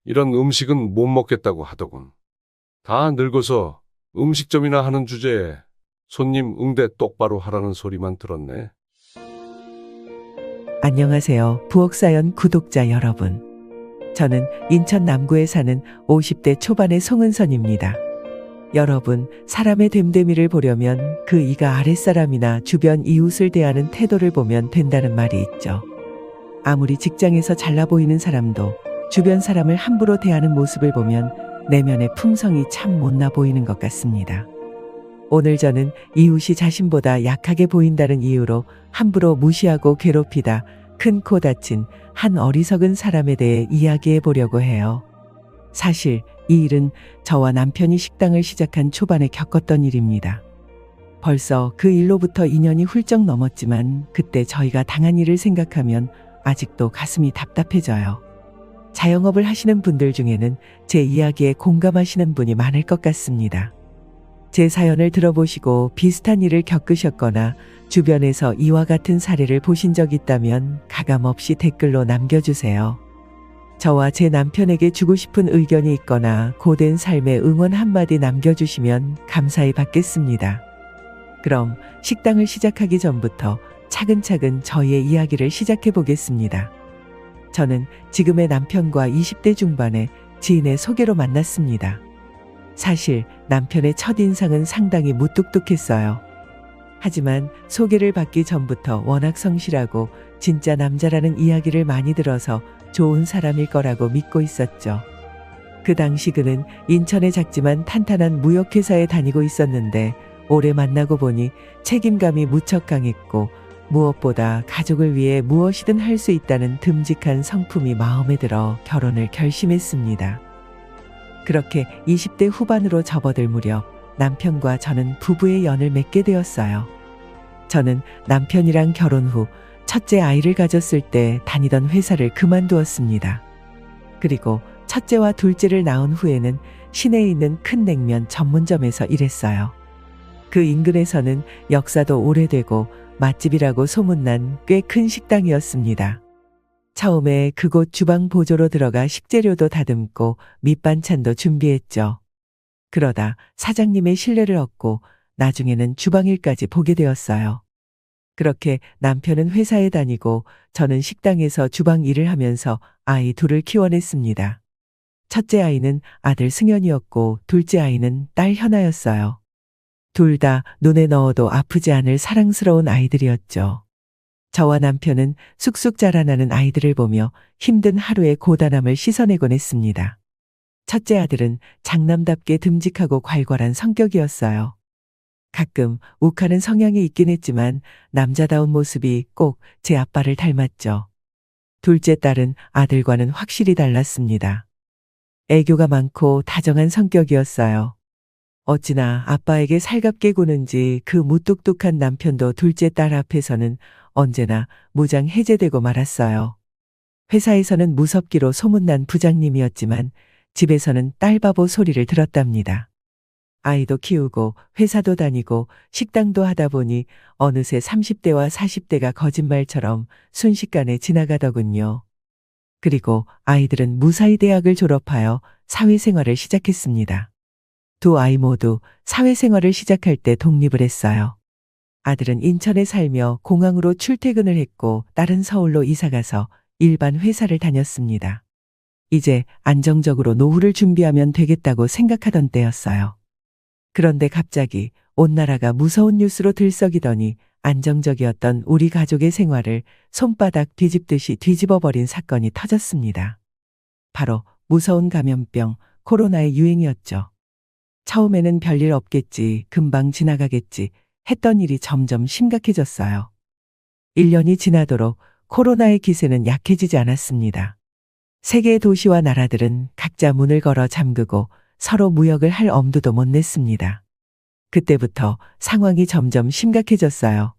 이런 음식은 못 먹겠다고 하더군. 다 늙어서 음식점이나 하는 주제에 손님 응대 똑바로 하라는 소리만 들었네. 안녕하세요. 부엌사연 구독자 여러분. 저는 인천 남구에 사는 50대 초반의 송은선입니다. 여러분, 사람의 됨됨이를 보려면 그 이가 아랫사람이나 주변 이웃을 대하는 태도를 보면 된다는 말이 있죠. 아무리 직장에서 잘나 보이는 사람도 주변 사람을 함부로 대하는 모습을 보면 내면의 품성이 참 못나 보이는 것 같습니다. 오늘 저는 이웃이 자신보다 약하게 보인다는 이유로 함부로 무시하고 괴롭히다 큰 코 다친 한 어리석은 사람에 대해 이야기해 보려고 해요. 사실 이 일은 저와 남편이 식당을 시작한 초반에 겪었던 일입니다. 벌써 그 일로부터 2년이 훌쩍 넘었지만 그때 저희가 당한 일을 생각하면 아직도 가슴이 답답해져요. 자영업을 하시는 분들 중에는 제 이야기에 공감하시는 분이 많을 것 같습니다. 제 사연을 들어보시고 비슷한 일을 겪으셨거나 주변에서 이와 같은 사례를 보신 적 있다면 가감없이 댓글로 남겨주세요. 저와 제 남편에게 주고 싶은 의견이 있거나 고된 삶의 응원 한마디 남겨주시면 감사히 받겠습니다. 그럼 식당을 시작하기 전부터 차근차근 저희의 이야기를 시작해 보겠습니다. 저는 지금의 남편과 20대 중반의 지인의 소개로 만났습니다. 사실 남편의 첫인상은 상당히 무뚝뚝했어요. 하지만 소개를 받기 전부터 워낙 성실하고 진짜 남자라는 이야기를 많이 들어서 좋은 사람일 거라고 믿고 있었죠. 그 당시 그는 인천의 작지만 탄탄한 무역회사에 다니고 있었는데 오래 만나고 보니 책임감이 무척 강했고 무엇보다 가족을 위해 무엇이든 할 수 있다는 듬직한 성품이 마음에 들어 결혼을 결심했습니다. 그렇게 20대 후반으로 접어들 무렵 남편과 저는 부부의 연을 맺게 되었어요. 저는 남편이랑 결혼 후 첫째 아이를 가졌을 때 다니던 회사를 그만두었습니다. 그리고 첫째와 둘째를 낳은 후에는 시내에 있는 큰 냉면 전문점에서 일했어요. 그 인근에서는 역사도 오래되고 맛집이라고 소문난 꽤 큰 식당이었습니다. 처음에 그곳 주방 보조로 들어가 식재료도 다듬고 밑반찬도 준비했죠. 그러다 사장님의 신뢰를 얻고 나중에는 주방일까지 보게 되었어요. 그렇게 남편은 회사에 다니고 저는 식당에서 주방 일을 하면서 아이 둘을 키워냈습니다. 첫째 아이는 아들 승현이었고 둘째 아이는 딸 현아였어요. 둘 다 눈에 넣어도 아프지 않을 사랑스러운 아이들이었죠. 저와 남편은 쑥쑥 자라나는 아이들을 보며 힘든 하루의 고단함을 씻어내곤 했습니다. 첫째 아들은 장남답게 듬직하고 괄괄한 성격이었어요. 가끔 욱하는 성향이 있긴 했지만 남자다운 모습이 꼭 제 아빠를 닮았죠. 둘째 딸은 아들과는 확실히 달랐습니다. 애교가 많고 다정한 성격이었어요. 어찌나 아빠에게 살갑게 구는지 그 무뚝뚝한 남편도 둘째 딸 앞에서는 언제나 무장해제되고 말았어요. 회사에서는 무섭기로 소문난 부장님이었지만 집에서는 딸바보 소리를 들었답니다. 아이도 키우고 회사도 다니고 식당도 하다 보니 어느새 30대와 40대가 거짓말처럼 순식간에 지나가더군요. 그리고 아이들은 무사히 대학을 졸업하여 사회생활을 시작했습니다. 두 아이 모두 사회생활을 시작할 때 독립을 했어요. 아들은 인천에 살며 공항으로 출퇴근을 했고 딸은 서울로 이사가서 일반 회사를 다녔습니다. 이제 안정적으로 노후를 준비하면 되겠다고 생각하던 때였어요. 그런데 갑자기 온 나라가 무서운 뉴스로 들썩이더니 안정적이었던 우리 가족의 생활을 손바닥 뒤집듯이 뒤집어버린 사건이 터졌습니다. 바로 무서운 감염병 코로나의 유행이었죠. 처음에는 별일 없겠지, 금방 지나가겠지 했던 일이 점점 심각해졌어요. 1년이 지나도록 코로나의 기세는 약해지지 않았습니다. 세계의 도시와 나라들은 각자 문을 걸어 잠그고 서로 무역을 할 엄두도 못 냈습니다. 그때부터 상황이 점점 심각해졌어요.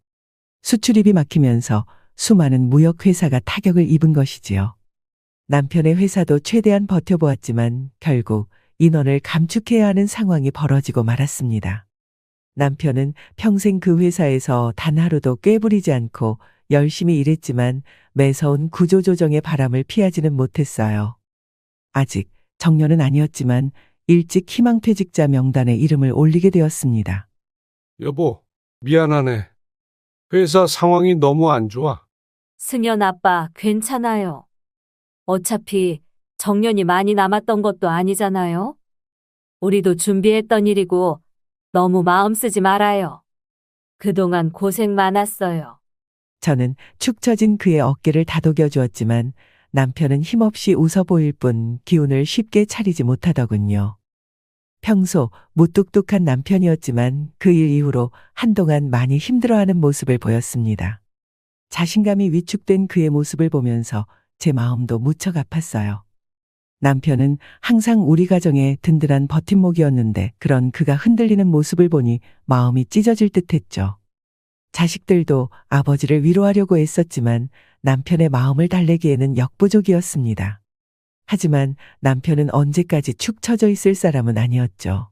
수출입이 막히면서 수많은 무역회사가 타격을 입은 것이지요. 남편의 회사도 최대한 버텨보았지만 결국 인원을 감축해야 하는 상황이 벌어지고 말았습니다. 남편은 평생 그 회사에서 단 하루도 꾀부리지 않고 열심히 일했지만 매서운 구조조정의 바람을 피하지는 못했어요. 아직 정년은 아니었지만 일찍 희망퇴직자 명단에 이름을 올리게 되었습니다. 여보, 미안하네. 회사 상황이 너무 안 좋아. 승연 아빠, 괜찮아요. 어차피 정년이 많이 남았던 것도 아니잖아요. 우리도 준비했던 일이고 너무 마음 쓰지 말아요. 그동안 고생 많았어요. 저는 축 처진 그의 어깨를 다독여 주었지만 남편은 힘없이 웃어 보일 뿐 기운을 쉽게 차리지 못하더군요. 평소 무뚝뚝한 남편이었지만 그 일 이후로 한동안 많이 힘들어하는 모습을 보였습니다. 자신감이 위축된 그의 모습을 보면서 제 마음도 무척 아팠어요. 남편은 항상 우리 가정의 든든한 버팀목이었는데 그런 그가 흔들리는 모습을 보니 마음이 찢어질 듯했죠. 자식들도 아버지를 위로하려고 애썼지만 남편의 마음을 달래기에는 역부족이었습니다. 하지만 남편은 언제까지 축 처져 있을 사람은 아니었죠.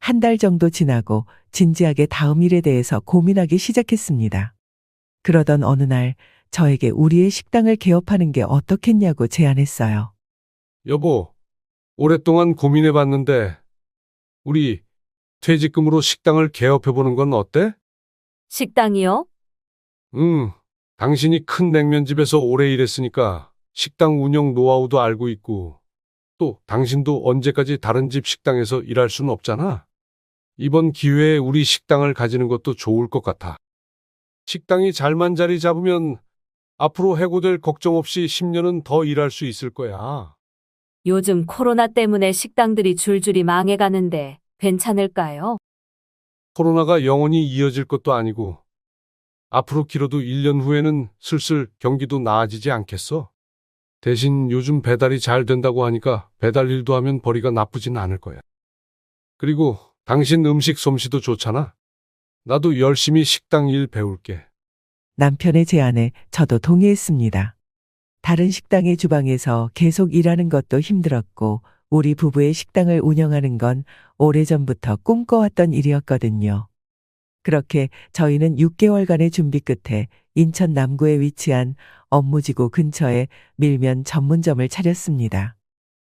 한 달 정도 지나고 진지하게 다음 일에 대해서 고민하기 시작했습니다. 그러던 어느 날 저에게 우리의 식당을 개업하는 게 어떻겠냐고 제안했어요. 여보, 오랫동안 고민해봤는데, 우리 퇴직금으로 식당을 개업해보는 건 어때? 식당이요? 당신이 큰 냉면집에서 오래 일했으니까 식당 운영 노하우도 알고 있고, 또 당신도 언제까지 다른 집 식당에서 일할 수는 없잖아. 이번 기회에 우리 식당을 가지는 것도 좋을 것 같아. 식당이 잘만 자리 잡으면 앞으로 해고될 걱정 없이 10년은 더 일할 수 있을 거야. 요즘 코로나 때문에 식당들이 줄줄이 망해가는데 괜찮을까요? 코로나가 영원히 이어질 것도 아니고, 앞으로 길어도 1년 후에는 슬슬 경기도 나아지지 않겠어? 대신 요즘 배달이 잘 된다고 하니까 배달 일도 하면 벌이가 나쁘진 않을 거야. 그리고 당신 음식 솜씨도 좋잖아. 나도 열심히 식당 일 배울게. 남편의 제안에 저도 동의했습니다. 다른 식당의 주방에서 계속 일하는 것도 힘들었고 우리 부부의 식당을 운영하는 건 오래전부터 꿈꿔왔던 일이었거든요. 그렇게 저희는 6개월간의 준비 끝에 인천 남구에 위치한 업무지구 근처에 밀면 전문점을 차렸습니다.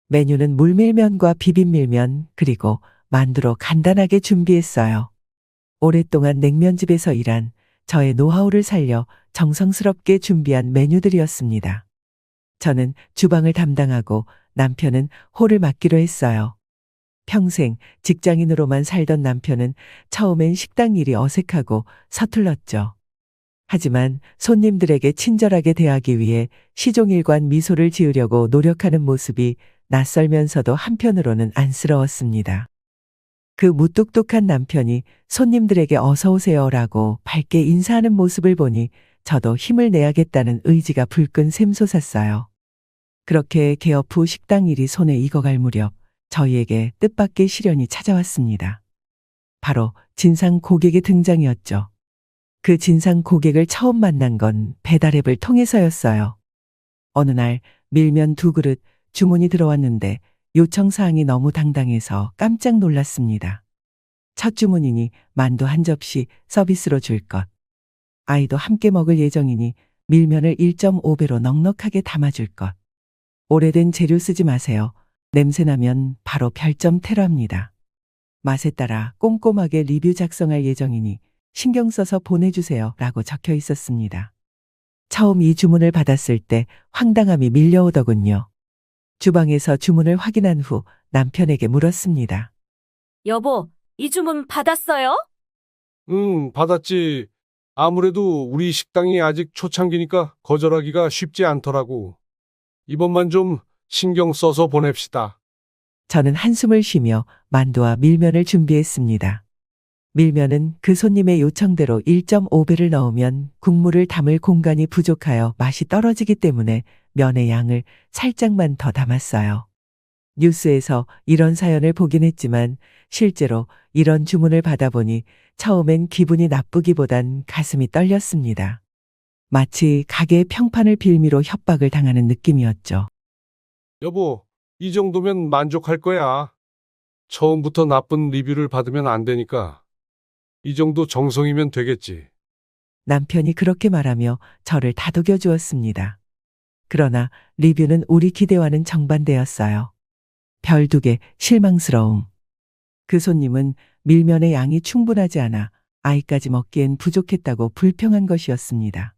메뉴는 물밀면과 비빔밀면 그리고 만두로 간단하게 준비했어요. 오랫동안 냉면집에서 일한 저의 노하우를 살려 정성스럽게 준비한 메뉴들이었습니다. 저는 주방을 담당하고 남편은 홀을 맡기로 했어요. 평생 직장인으로만 살던 남편은 처음엔 식당 일이 어색하고 서툴렀죠. 하지만 손님들에게 친절하게 대하기 위해 시종일관 미소를 지으려고 노력하는 모습이 낯설면서도 한편으로는 안쓰러웠습니다. 그 무뚝뚝한 남편이 손님들에게 어서 오세요라고 밝게 인사하는 모습을 보니 저도 힘을 내야겠다는 의지가 불끈 샘솟았어요. 그렇게 개업 후 식당 일이 손에 익어갈 무렵 저희에게 뜻밖의 시련이 찾아왔습니다. 바로 진상 고객의 등장이었죠. 그 진상 고객을 처음 만난 건 배달앱을 통해서였어요. 어느 날 밀면 2그릇 주문이 들어왔는데 요청사항이 너무 당당해서 깜짝 놀랐습니다. 첫 주문이니 만두 한 접시 서비스로 줄 것. 아이도 함께 먹을 예정이니 밀면을 1.5배로 넉넉하게 담아줄 것. 오래된 재료 쓰지 마세요. 냄새나면 바로 별점 테러합니다. 맛에 따라 꼼꼼하게 리뷰 작성할 예정이니 신경 써서 보내주세요 라고 적혀 있었습니다. 처음 이 주문을 받았을 때 황당함이 밀려오더군요. 주방에서 주문을 확인한 후 남편에게 물었습니다. 여보, 이 주문 받았어요? 받았지. 아무래도 우리 식당이 아직 초창기니까 거절하기가 쉽지 않더라고. 이번만 좀 신경 써서 보냅시다. 저는 한숨을 쉬며 만두와 밀면을 준비했습니다. 밀면은 그 손님의 요청대로 1.5배를 넣으면 국물을 담을 공간이 부족하여 맛이 떨어지기 때문에 면의 양을 살짝만 더 담았어요. 뉴스에서 이런 사연을 보긴 했지만 실제로 이런 주문을 받아보니 처음엔 기분이 나쁘기보단 가슴이 떨렸습니다. 마치 가게의 평판을 빌미로 협박을 당하는 느낌이었죠. 여보, 이 정도면 만족할 거야. 처음부터 나쁜 리뷰를 받으면 안 되니까. 이 정도 정성이면 되겠지. 남편이 그렇게 말하며 저를 다독여 주었습니다. 그러나 리뷰는 우리 기대와는 정반대였어요. 별 2개, 실망스러움. 그 손님은 밀면의 양이 충분하지 않아 아이까지 먹기엔 부족했다고 불평한 것이었습니다.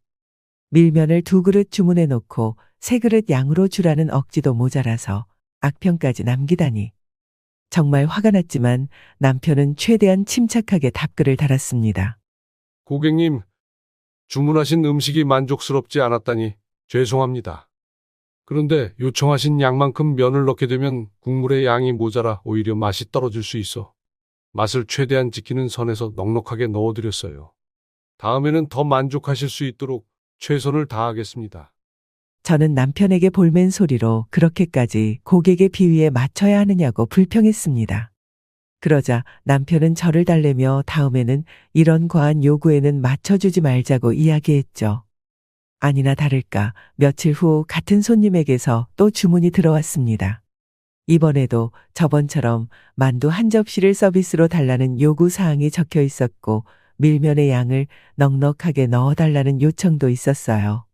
밀면을 2그릇 주문해 놓고 3그릇 양으로 주라는 억지도 모자라서 악평까지 남기다니. 정말 화가 났지만 남편은 최대한 침착하게 답글을 달았습니다. 고객님, 주문하신 음식이 만족스럽지 않았다니 죄송합니다. 그런데 요청하신 양만큼 면을 넣게 되면 국물의 양이 모자라 오히려 맛이 떨어질 수 있어 맛을 최대한 지키는 선에서 넉넉하게 넣어드렸어요. 다음에는 더 만족하실 수 있도록 최선을 다하겠습니다. 저는 남편에게 볼멘 소리로 그렇게까지 고객의 비위에 맞춰야 하느냐고 불평했습니다. 그러자 남편은 저를 달래며 다음에는 이런 과한 요구에는 맞춰주지 말자고 이야기했죠. 아니나 다를까 며칠 후 같은 손님에게서 또 주문이 들어왔습니다. 이번에도 저번처럼 만두 한 접시를 서비스로 달라는 요구 사항이 적혀 있었고 밀면의 양을 넉넉하게 넣어달라는 요청도 있었어요.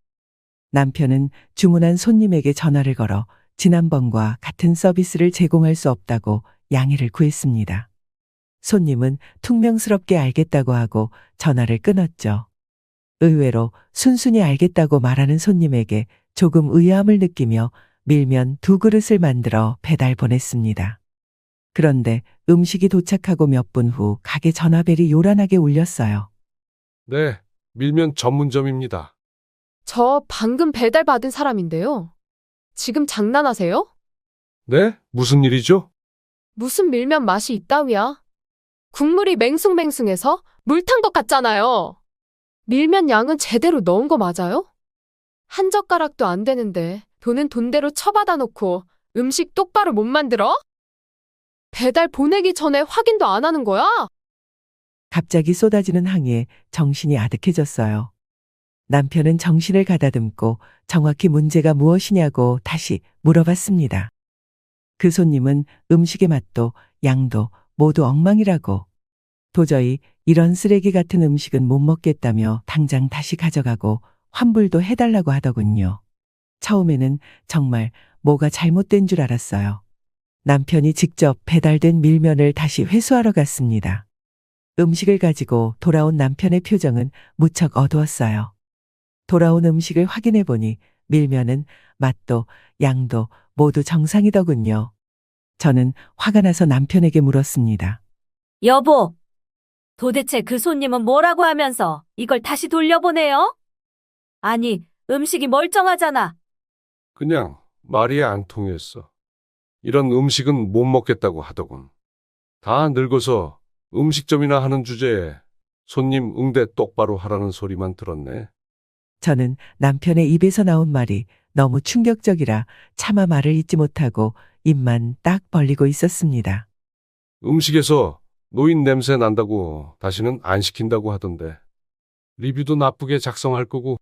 남편은 주문한 손님에게 전화를 걸어 지난번과 같은 서비스를 제공할 수 없다고 양해를 구했습니다. 손님은 퉁명스럽게 알겠다고 하고 전화를 끊었죠. 의외로 순순히 알겠다고 말하는 손님에게 조금 의아함을 느끼며 밀면 2그릇을 만들어 배달 보냈습니다. 그런데 음식이 도착하고 몇 분 후 가게 전화벨이 요란하게 울렸어요. 네, 밀면 전문점입니다. 저 방금 배달받은 사람인데요. 지금 장난하세요? 네? 무슨 일이죠? 무슨 밀면 맛이 있다위야. 국물이 맹숭맹숭해서 물 탄 것 같잖아요. 밀면 양은 제대로 넣은 거 맞아요? 한 젓가락도 안 되는데 돈은 돈대로 처받아 놓고 음식 똑바로 못 만들어? 배달 보내기 전에 확인도 안 하는 거야? 갑자기 쏟아지는 항의에 정신이 아득해졌어요. 남편은 정신을 가다듬고 정확히 문제가 무엇이냐고 다시 물어봤습니다. 그 손님은 음식의 맛도 양도 모두 엉망이라고. 도저히 이런 쓰레기 같은 음식은 못 먹겠다며 당장 다시 가져가고 환불도 해달라고 하더군요. 처음에는 정말 뭐가 잘못된 줄 알았어요. 남편이 직접 배달된 밀면을 다시 회수하러 갔습니다. 음식을 가지고 돌아온 남편의 표정은 무척 어두웠어요. 돌아온 음식을 확인해 보니 밀면은 맛도 양도 모두 정상이더군요. 저는 화가 나서 남편에게 물었습니다. 여보, 도대체 그 손님은 뭐라고 하면서 이걸 다시 돌려보내요? 아니, 음식이 멀쩡하잖아. 그냥 말이 안 통했어. 이런 음식은 못 먹겠다고 하더군. 다 늙어서 음식점이나 하는 주제에 손님 응대 똑바로 하라는 소리만 들었네. 저는 남편의 입에서 나온 말이 너무 충격적이라 차마 말을 잇지 못하고 입만 딱 벌리고 있었습니다. 음식에서 노인 냄새 난다고 다시는 안 시킨다고 하던데. 리뷰도 나쁘게 작성할 거고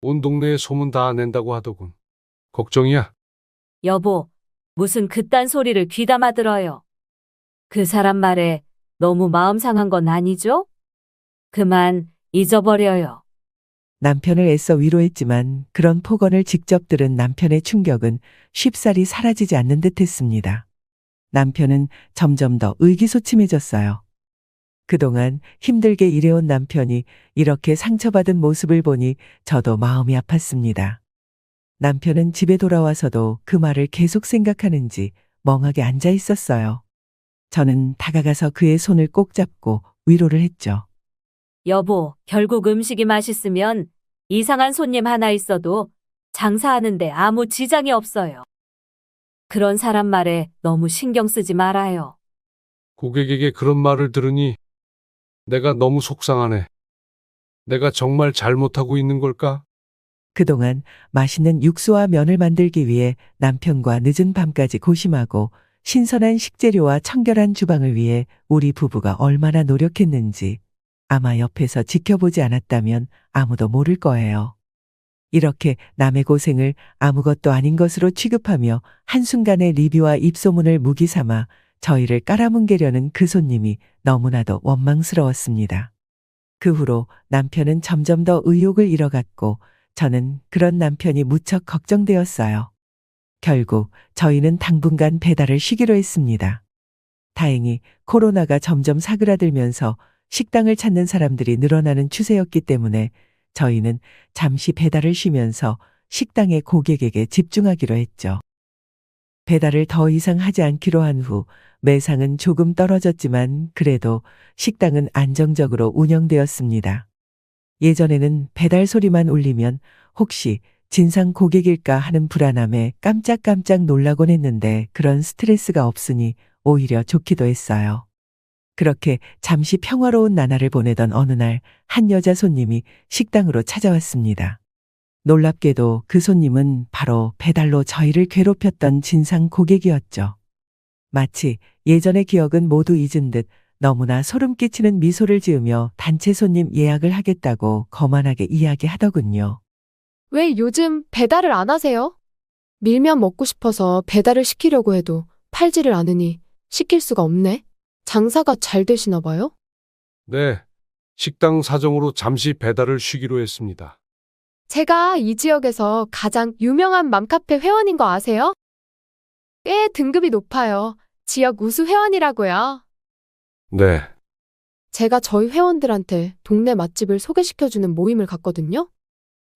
온 동네에 소문 다 낸다고 하더군. 걱정이야. 여보, 무슨 그딴 소리를 귀담아 들어요. 그 사람 말에 너무 마음 상한 건 아니죠? 그만 잊어버려요. 남편을 애써 위로했지만 그런 폭언을 직접 들은 남편의 충격은 쉽사리 사라지지 않는 듯했습니다. 남편은 점점 더 의기소침해졌어요. 그동안 힘들게 일해온 남편이 이렇게 상처받은 모습을 보니 저도 마음이 아팠습니다. 남편은 집에 돌아와서도 그 말을 계속 생각하는지 멍하게 앉아 있었어요. 저는 다가가서 그의 손을 꼭 잡고 위로를 했죠. 여보, 결국 음식이 맛있으면 이상한 손님 하나 있어도 장사하는데 아무 지장이 없어요. 그런 사람 말에 너무 신경 쓰지 말아요. 고객에게 그런 말을 들으니 내가 너무 속상하네. 내가 정말 잘못하고 있는 걸까? 그동안 맛있는 육수와 면을 만들기 위해 남편과 늦은 밤까지 고심하고 신선한 식재료와 청결한 주방을 위해 우리 부부가 얼마나 노력했는지 아마 옆에서 지켜보지 않았다면 아무도 모를 거예요. 이렇게 남의 고생을 아무것도 아닌 것으로 취급하며 한순간의 리뷰와 입소문을 무기 삼아 저희를 깔아뭉개려는 그 손님이 너무나도 원망스러웠습니다. 그 후로 남편은 점점 더 의욕을 잃어갔고 저는 그런 남편이 무척 걱정되었어요. 결국 저희는 당분간 배달을 쉬기로 했습니다. 다행히 코로나가 점점 사그라들면서 식당을 찾는 사람들이 늘어나는 추세였기 때문에 저희는 잠시 배달을 쉬면서 식당의 고객에게 집중하기로 했죠. 배달을 더 이상 하지 않기로 한 후 매상은 조금 떨어졌지만 그래도 식당은 안정적으로 운영되었습니다. 예전에는 배달 소리만 울리면 혹시 진상 고객일까 하는 불안함에 깜짝깜짝 놀라곤 했는데 그런 스트레스가 없으니 오히려 좋기도 했어요. 그렇게 잠시 평화로운 나날을 보내던 어느 날 한 여자 손님이 식당으로 찾아왔습니다. 놀랍게도 그 손님은 바로 배달로 저희를 괴롭혔던 진상 고객이었죠. 마치 예전의 기억은 모두 잊은 듯 너무나 소름 끼치는 미소를 지으며 단체 손님 예약을 하겠다고 거만하게 이야기하더군요. 왜 요즘 배달을 안 하세요? 밀면 먹고 싶어서 배달을 시키려고 해도 팔지를 않으니 시킬 수가 없네. 장사가 잘 되시나 봐요? 네, 식당 사정으로 잠시 배달을 쉬기로 했습니다. 제가 이 지역에서 가장 유명한 맘카페 회원인 거 아세요? 꽤 등급이 높아요. 지역 우수 회원이라고요. 네, 제가 저희 회원들한테 동네 맛집을 소개시켜주는 모임을 갖거든요.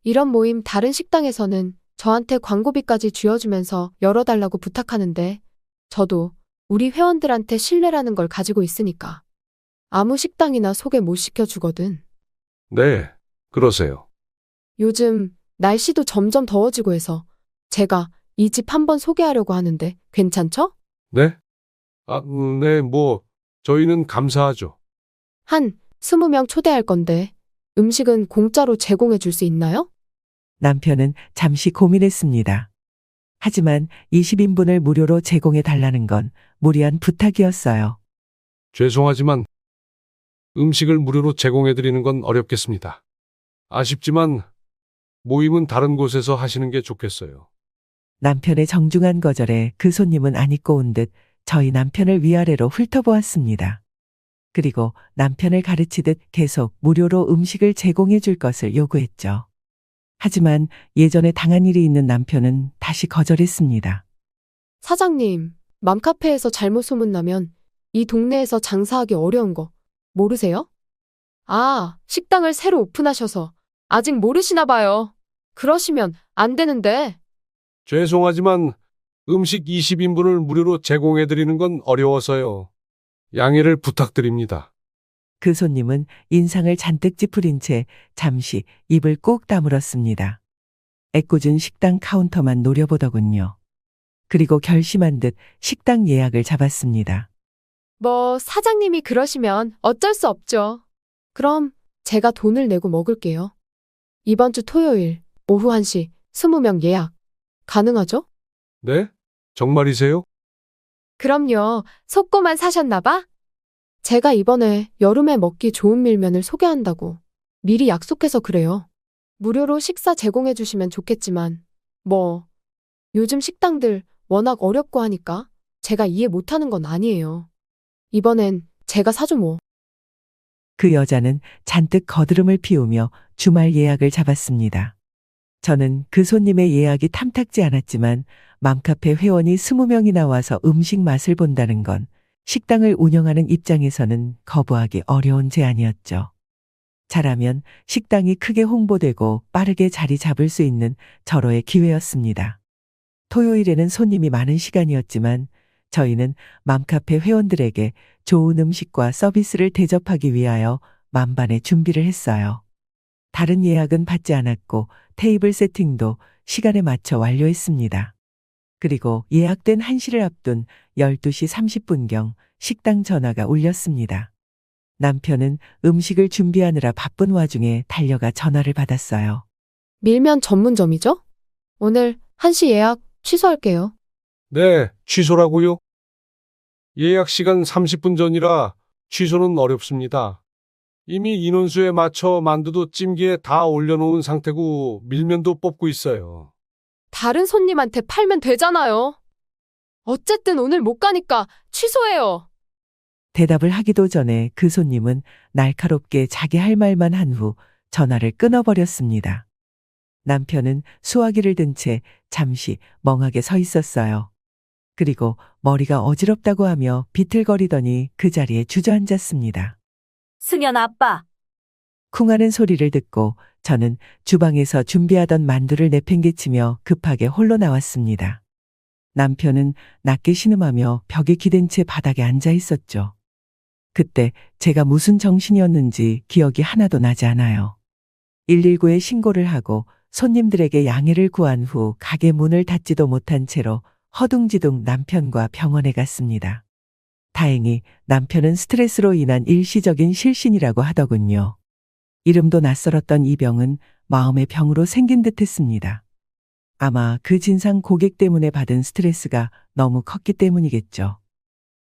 이런 모임 다른 식당에서는 저한테 광고비까지 쥐어주면서 열어달라고 부탁하는데 저도 우리 회원들한테 신뢰라는 걸 가지고 있으니까 아무 식당이나 소개 못 시켜주거든. 네, 그러세요. 요즘 날씨도 점점 더워지고 해서 제가 이 집 한번 소개하려고 하는데 괜찮죠? 네? 네, 저희는 감사하죠. 한 20명 초대할 건데 음식은 공짜로 제공해 줄 수 있나요? 남편은 잠시 고민했습니다. 하지만 20인분을 무료로 제공해 달라는 건 무리한 부탁이었어요. 죄송하지만 음식을 무료로 제공해드리는 건 어렵겠습니다. 아쉽지만 모임은 다른 곳에서 하시는 게 좋겠어요. 남편의 정중한 거절에 그 손님은 안 잊고 온 듯 저희 남편을 위아래로 훑어보았습니다. 그리고 남편을 가르치듯 계속 무료로 음식을 제공해 줄 것을 요구했죠. 하지만 예전에 당한 일이 있는 남편은 다시 거절했습니다. 사장님, 맘카페에서 잘못 소문나면 이 동네에서 장사하기 어려운 거 모르세요? 아, 식당을 새로 오픈하셔서 아직 모르시나 봐요. 그러시면 안 되는데. 죄송하지만 음식 20인분을 무료로 제공해드리는 건 어려워서요. 양해를 부탁드립니다. 그 손님은 인상을 잔뜩 찌푸린 채 잠시 입을 꾹 다물었습니다. 애꿎은 식당 카운터만 노려보더군요. 그리고 결심한 듯 식당 예약을 잡았습니다. 사장님이 그러시면 어쩔 수 없죠. 그럼 제가 돈을 내고 먹을게요. 이번 주 토요일 오후 1시 20명 예약 가능하죠? 네? 정말이세요? 그럼요. 속고만 사셨나 봐? 제가 이번에 여름에 먹기 좋은 밀면을 소개한다고 미리 약속해서 그래요. 무료로 식사 제공해 주시면 좋겠지만 요즘 식당들 워낙 어렵고 하니까 제가 이해 못하는 건 아니에요. 이번엔 제가 사죠 뭐. 그 여자는 잔뜩 거드름을 피우며 주말 예약을 잡았습니다. 저는 그 손님의 예약이 탐탁지 않았지만 맘카페 회원이 20명이나 와서 음식 맛을 본다는 건 식당을 운영하는 입장에서는 거부하기 어려운 제안이었죠. 잘하면 식당이 크게 홍보되고 빠르게 자리 잡을 수 있는 절호의 기회였습니다. 토요일에는 손님이 많은 시간이었지만 저희는 맘카페 회원들에게 좋은 음식과 서비스를 대접하기 위하여 만반의 준비를 했어요. 다른 예약은 받지 않았고 테이블 세팅도 시간에 맞춰 완료했습니다. 그리고 예약된 1시를 앞둔 12시 30분경 식당 전화가 울렸습니다. 남편은 음식을 준비하느라 바쁜 와중에 달려가 전화를 받았어요. 밀면 전문점이죠? 오늘 1시 예약 취소할게요. 네, 취소라고요? 예약 시간 30분 전이라 취소는 어렵습니다. 이미 인원수에 맞춰 만두도 찜기에 다 올려놓은 상태고 밀면도 뽑고 있어요. 다른 손님한테 팔면 되잖아요. 어쨌든 오늘 못 가니까 취소해요. 대답을 하기도 전에 그 손님은 날카롭게 자기 할 말만 한 후 전화를 끊어버렸습니다. 남편은 수화기를 든 채 잠시 멍하게 서 있었어요. 그리고 머리가 어지럽다고 하며 비틀거리더니 그 자리에 주저앉았습니다. 승연 아빠, 쿵하는 소리를 듣고 저는 주방에서 준비하던 만두를 내팽개치며 급하게 홀로 나왔습니다. 남편은 낮게 신음하며 벽에 기댄 채 바닥에 앉아 있었죠. 그때 제가 무슨 정신이었는지 기억이 하나도 나지 않아요. 119에 신고를 하고 손님들에게 양해를 구한 후 가게 문을 닫지도 못한 채로 허둥지둥 남편과 병원에 갔습니다. 다행히 남편은 스트레스로 인한 일시적인 실신이라고 하더군요. 이름도 낯설었던 이 병은 마음의 병으로 생긴 듯 했습니다. 아마 그 진상 고객 때문에 받은 스트레스가 너무 컸기 때문이겠죠.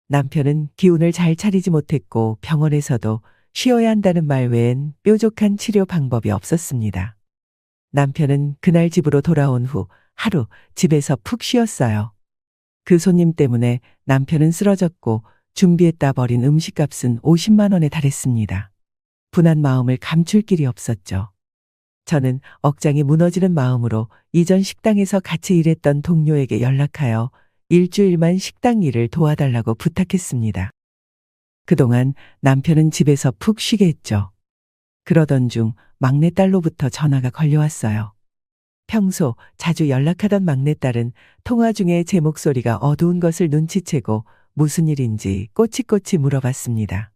남편은 기운을 잘 차리지 못했고 병원에서도 쉬어야 한다는 말 외엔 뾰족한 치료 방법이 없었습니다. 남편은 그날 집으로 돌아온 후 하루 집에서 푹 쉬었어요. 그 손님 때문에 남편은 쓰러졌고 준비했다 버린 음식값은 50만 원에 달했습니다. 분한 마음을 감출 길이 없었죠. 저는 억장이 무너지는 마음으로 이전 식당에서 같이 일했던 동료에게 연락하여 일주일만 식당 일을 도와달라고 부탁했습니다. 그동안 남편은 집에서 푹 쉬게 했죠. 그러던 중 막내딸로부터 전화가 걸려왔어요. 평소 자주 연락하던 막내딸은 통화 중에 제 목소리가 어두운 것을 눈치채고 무슨 일인지 꼬치꼬치 물어봤습니다.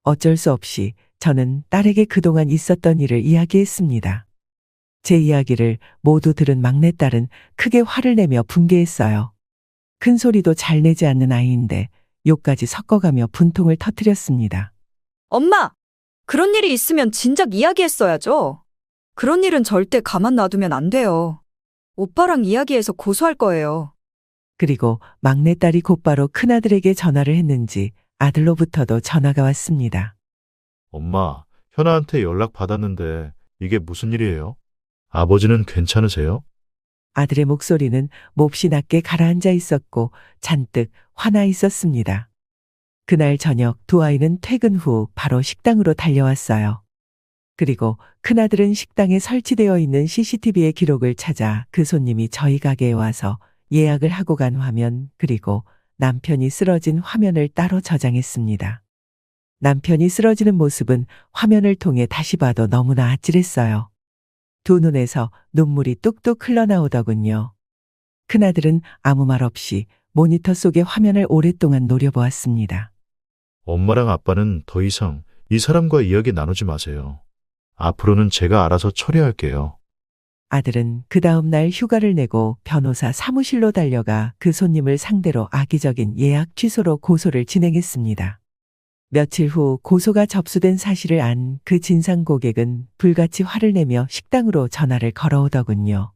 어쩔 수 없이 저는 딸에게 그동안 있었던 일을 이야기했습니다. 제 이야기를 모두 들은 막내딸은 크게 화를 내며 분개했어요. 큰 소리도 잘 내지 않는 아이인데 욕까지 섞어가며 분통을 터뜨렸습니다. 엄마! 그런 일이 있으면 진작 이야기했어야죠. 그런 일은 절대 가만 놔두면 안 돼요. 오빠랑 이야기해서 고소할 거예요. 그리고 막내딸이 곧바로 큰아들에게 전화를 했는지 아들로부터도 전화가 왔습니다. 엄마, 현아한테 연락 받았는데 이게 무슨 일이에요? 아버지는 괜찮으세요? 아들의 목소리는 몹시 낮게 가라앉아 있었고 잔뜩 화나 있었습니다. 그날 저녁 두 아이는 퇴근 후 바로 식당으로 달려왔어요. 그리고 큰아들은 식당에 설치되어 있는 CCTV의 기록을 찾아 그 손님이 저희 가게에 와서 예약을 하고 간 화면 그리고 남편이 쓰러진 화면을 따로 저장했습니다. 남편이 쓰러지는 모습은 화면을 통해 다시 봐도 너무나 아찔했어요. 두 눈에서 눈물이 뚝뚝 흘러나오더군요. 큰아들은 아무 말 없이 모니터 속의 화면을 오랫동안 노려보았습니다. 엄마랑 아빠는 더 이상 이 사람과 이야기 나누지 마세요. 앞으로는 제가 알아서 처리할게요. 아들은 그 다음 날 휴가를 내고 변호사 사무실로 달려가 그 손님을 상대로 악의적인 예약 취소로 고소를 진행했습니다. 며칠 후 고소가 접수된 사실을 안 그 진상 고객은 불같이 화를 내며 식당으로 전화를 걸어오더군요.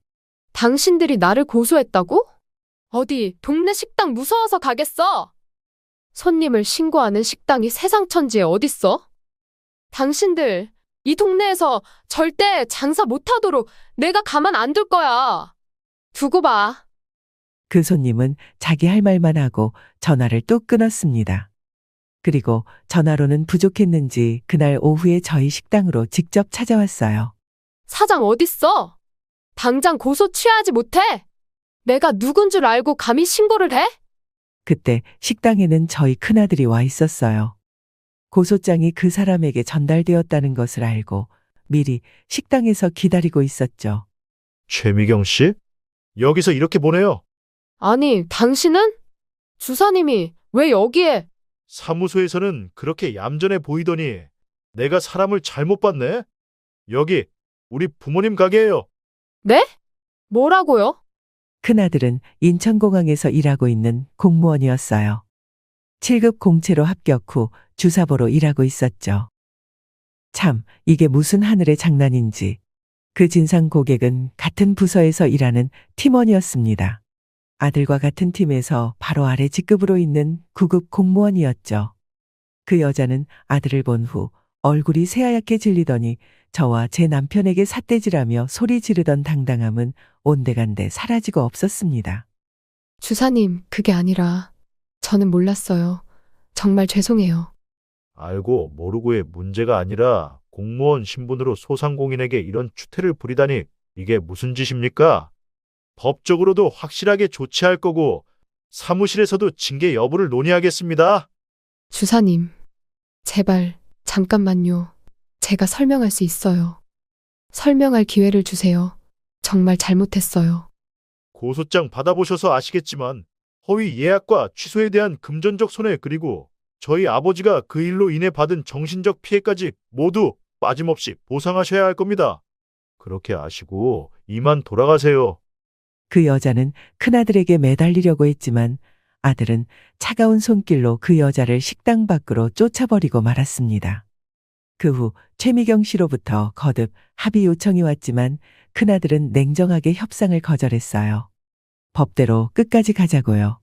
당신들이 나를 고소했다고? 어디 동네 식당 무서워서 가겠어? 손님을 신고하는 식당이 세상 천지에 어딨어? 당신들 이 동네에서 절대 장사 못하도록 내가 가만 안 둘 거야. 두고 봐. 그 손님은 자기 할 말만 하고 전화를 또 끊었습니다. 그리고 전화로는 부족했는지 그날 오후에 저희 식당으로 직접 찾아왔어요. 사장 어딨어? 당장 고소 취하지 못해? 내가 누군 줄 알고 감히 신고를 해? 그때 식당에는 저희 큰아들이 와 있었어요. 고소장이 그 사람에게 전달되었다는 것을 알고 미리 식당에서 기다리고 있었죠. 최미경 씨? 여기서 이렇게 보내요. 아니, 당신은? 주사님이 왜 여기에? 사무소에서는 그렇게 얌전해 보이더니 내가 사람을 잘못 봤네. 여기 우리 부모님 가게예요. 네? 뭐라고요? 큰아들은 인천공항에서 일하고 있는 공무원이었어요. 7급 공채로 합격 후 주사보로 일하고 있었죠. 참, 이게 무슨 하늘의 장난인지. 그 진상 고객은 같은 부서에서 일하는 팀원이었습니다. 아들과 같은 팀에서 바로 아래 직급으로 있는 9급 공무원이었죠. 그 여자는 아들을 본 후 얼굴이 새하얗게 질리더니 저와 제 남편에게 삿대질하며 소리 지르던 당당함은 온데간데 사라지고 없었습니다. 주사님, 그게 아니라 저는 몰랐어요. 정말 죄송해요. 알고 모르고의 문제가 아니라 공무원 신분으로 소상공인에게 이런 추태를 부리다니 이게 무슨 짓입니까? 법적으로도 확실하게 조치할 거고 사무실에서도 징계 여부를 논의하겠습니다. 주사님, 제발 잠깐만요. 제가 설명할 수 있어요. 설명할 기회를 주세요. 정말 잘못했어요. 고소장 받아보셔서 아시겠지만 허위 예약과 취소에 대한 금전적 손해 그리고 저희 아버지가 그 일로 인해 받은 정신적 피해까지 모두 빠짐없이 보상하셔야 할 겁니다. 그렇게 아시고 이만 돌아가세요. 그 여자는 큰아들에게 매달리려고 했지만 아들은 차가운 손길로 그 여자를 식당 밖으로 쫓아버리고 말았습니다. 그 후 최미경 씨로부터 거듭 합의 요청이 왔지만 큰아들은 냉정하게 협상을 거절했어요. 법대로 끝까지 가자고요.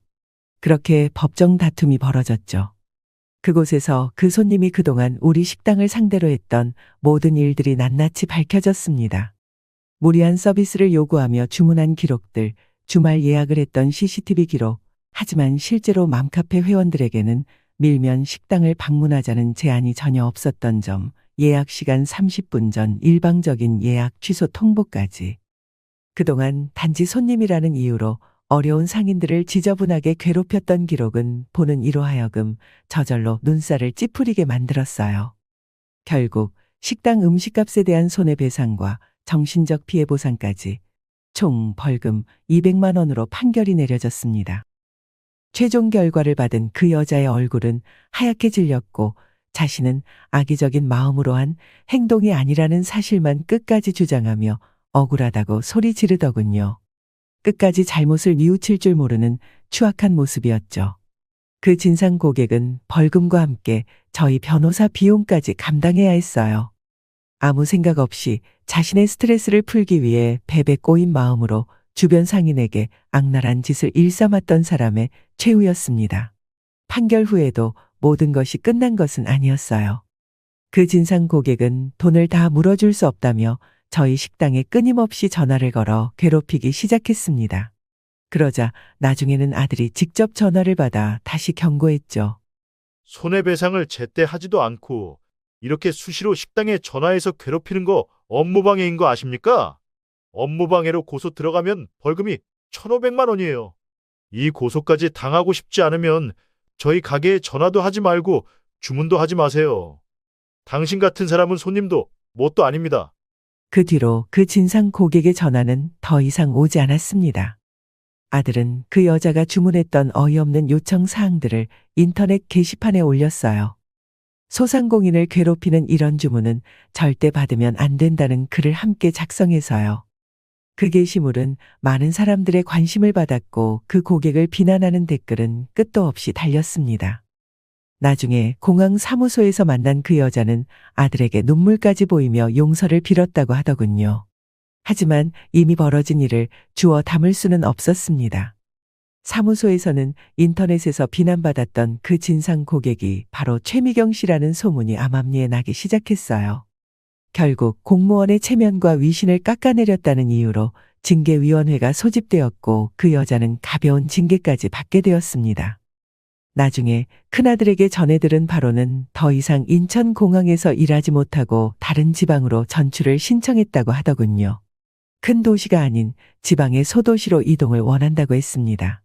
그렇게 법정 다툼이 벌어졌죠. 그곳에서 그 손님이 그동안 우리 식당을 상대로 했던 모든 일들이 낱낱이 밝혀졌습니다. 무리한 서비스를 요구하며 주문한 기록들, 주말 예약을 했던 CCTV 기록, 하지만 실제로 맘카페 회원들에게는 밀면 식당을 방문하자는 제한이 전혀 없었던 점, 예약 시간 30분 전 일방적인 예약 취소 통보까지. 그동안 단지 손님이라는 이유로 어려운 상인들을 지저분하게 괴롭혔던 기록은 보는 이로 하여금 저절로 눈살을 찌푸리게 만들었어요. 결국 식당 음식값에 대한 손해배상과 정신적 피해 보상까지 총 벌금 200만 원으로 판결이 내려졌습니다. 최종 결과를 받은 그 여자의 얼굴은 하얗게 질렸고 자신은 악의적인 마음으로 한 행동이 아니라는 사실만 끝까지 주장하며 억울하다고 소리 지르더군요. 끝까지 잘못을 뉘우칠 줄 모르는 추악한 모습이었죠. 그 진상 고객은 벌금과 함께 저희 변호사 비용까지 감당해야 했어요. 아무 생각 없이 자신의 스트레스를 풀기 위해 배배 꼬인 마음으로 주변 상인에게 악랄한 짓을 일삼았던 사람의 최후였습니다. 판결 후에도 모든 것이 끝난 것은 아니었어요. 그 진상 고객은 돈을 다 물어줄 수 없다며 저희 식당에 끊임없이 전화를 걸어 괴롭히기 시작했습니다. 그러자 나중에는 아들이 직접 전화를 받아 다시 경고했죠. 손해배상을 제때 하지도 않고 이렇게 수시로 식당에 전화해서 괴롭히는 거 업무방해인 거 아십니까? 업무방해로 고소 들어가면 벌금이 1,500만 원이에요. 이 고소까지 당하고 싶지 않으면 저희 가게에 전화도 하지 말고 주문도 하지 마세요. 당신 같은 사람은 손님도 뭣도 아닙니다. 그 뒤로 그 진상 고객의 전화는 더 이상 오지 않았습니다. 아들은 그 여자가 주문했던 어이없는 요청 사항들을 인터넷 게시판에 올렸어요. 소상공인을 괴롭히는 이런 주문은 절대 받으면 안 된다는 글을 함께 작성해서요. 그 게시물은 많은 사람들의 관심을 받았고 그 고객을 비난하는 댓글은 끝도 없이 달렸습니다. 나중에 공항 사무소에서 만난 그 여자는 아들에게 눈물까지 보이며 용서를 빌었다고 하더군요. 하지만 이미 벌어진 일을 주워 담을 수는 없었습니다. 사무소에서는 인터넷에서 비난받았던 그 진상 고객이 바로 최미경 씨라는 소문이 암암리에 나기 시작했어요. 결국 공무원의 체면과 위신을 깎아내렸다는 이유로 징계위원회가 소집되었고 그 여자는 가벼운 징계까지 받게 되었습니다. 나중에 큰아들에게 전해들은 바로는 더 이상 인천공항에서 일하지 못하고 다른 지방으로 전출을 신청했다고 하더군요. 큰 도시가 아닌 지방의 소도시로 이동을 원한다고 했습니다.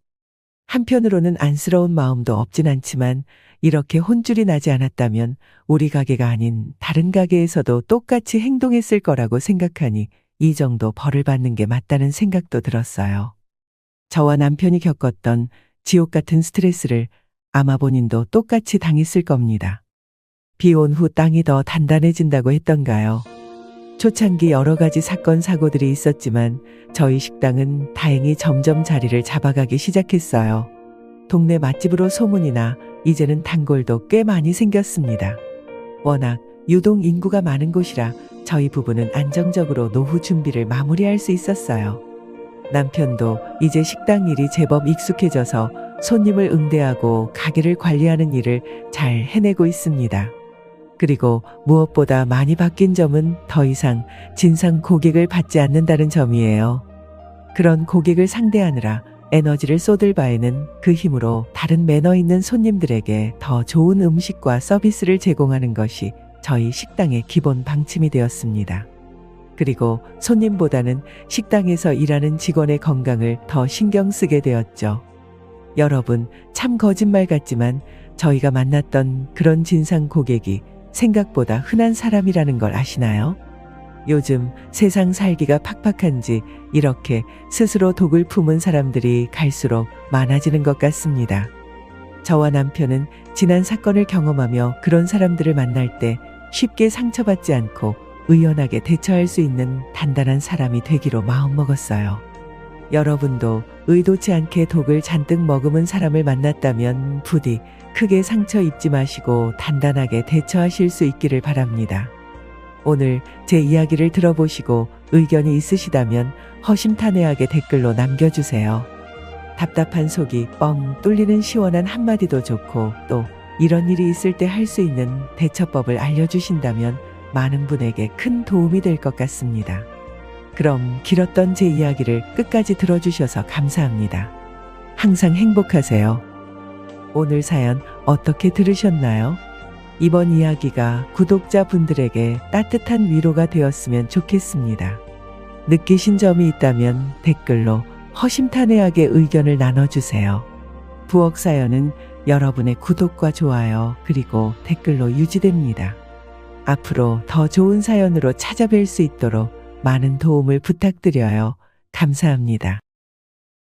한편으로는 안쓰러운 마음도 없진 않지만 이렇게 혼쭐이 나지 않았다면 우리 가게가 아닌 다른 가게에서도 똑같이 행동했을 거라고 생각하니 이 정도 벌을 받는 게 맞다는 생각도 들었어요. 저와 남편이 겪었던 지옥 같은 스트레스를 아마 본인도 똑같이 당했을 겁니다. 비 온 후 땅이 더 단단해진다고 했던가요? 초창기 여러 가지 사건 사고들이 있었지만 저희 식당은 다행히 점점 자리를 잡아가기 시작했어요. 동네 맛집으로 소문이 나 이제는 단골도 꽤 많이 생겼습니다. 워낙 유동 인구가 많은 곳이라 저희 부부는 안정적으로 노후 준비를 마무리할 수 있었어요. 남편도 이제 식당 일이 제법 익숙해져서 손님을 응대하고 가게를 관리하는 일을 잘 해내고 있습니다. 그리고 무엇보다 많이 바뀐 점은 더 이상 진상 고객을 받지 않는다는 점이에요. 그런 고객을 상대하느라 에너지를 쏟을 바에는 그 힘으로 다른 매너 있는 손님들에게 더 좋은 음식과 서비스를 제공하는 것이 저희 식당의 기본 방침이 되었습니다. 그리고 손님보다는 식당에서 일하는 직원의 건강을 더 신경 쓰게 되었죠. 여러분, 참 거짓말 같지만 저희가 만났던 그런 진상 고객이 생각보다 흔한 사람이라는 걸 아시나요? 요즘 세상 살기가 팍팍한지 이렇게 스스로 독을 품은 사람들이 갈수록 많아지는 것 같습니다. 저와 남편은 지난 사건을 경험하며 그런 사람들을 만날 때 쉽게 상처받지 않고 의연하게 대처할 수 있는 단단한 사람이 되기로 마음먹었어요. 여러분도 의도치 않게 독을 잔뜩 머금은 사람을 만났다면 부디 크게 상처 입지 마시고 단단하게 대처하실 수 있기를 바랍니다. 오늘 제 이야기를 들어보시고 의견이 있으시다면 허심탄회하게 댓글로 남겨주세요. 답답한 속이 뻥 뚫리는 시원한 한마디도 좋고 또 이런 일이 있을 때 할 수 있는 대처법을 알려주신다면 많은 분에게 큰 도움이 될 것 같습니다. 그럼 길었던 제 이야기를 끝까지 들어주셔서 감사합니다. 항상 행복하세요. 오늘 사연 어떻게 들으셨나요? 이번 이야기가 구독자분들에게 따뜻한 위로가 되었으면 좋겠습니다. 느끼신 점이 있다면 댓글로 허심탄회하게 의견을 나눠주세요. 부엌 사연은 여러분의 구독과 좋아요 그리고 댓글로 유지됩니다. 앞으로 더 좋은 사연으로 찾아뵐 수 있도록 많은 도움을 부탁드려요. 감사합니다.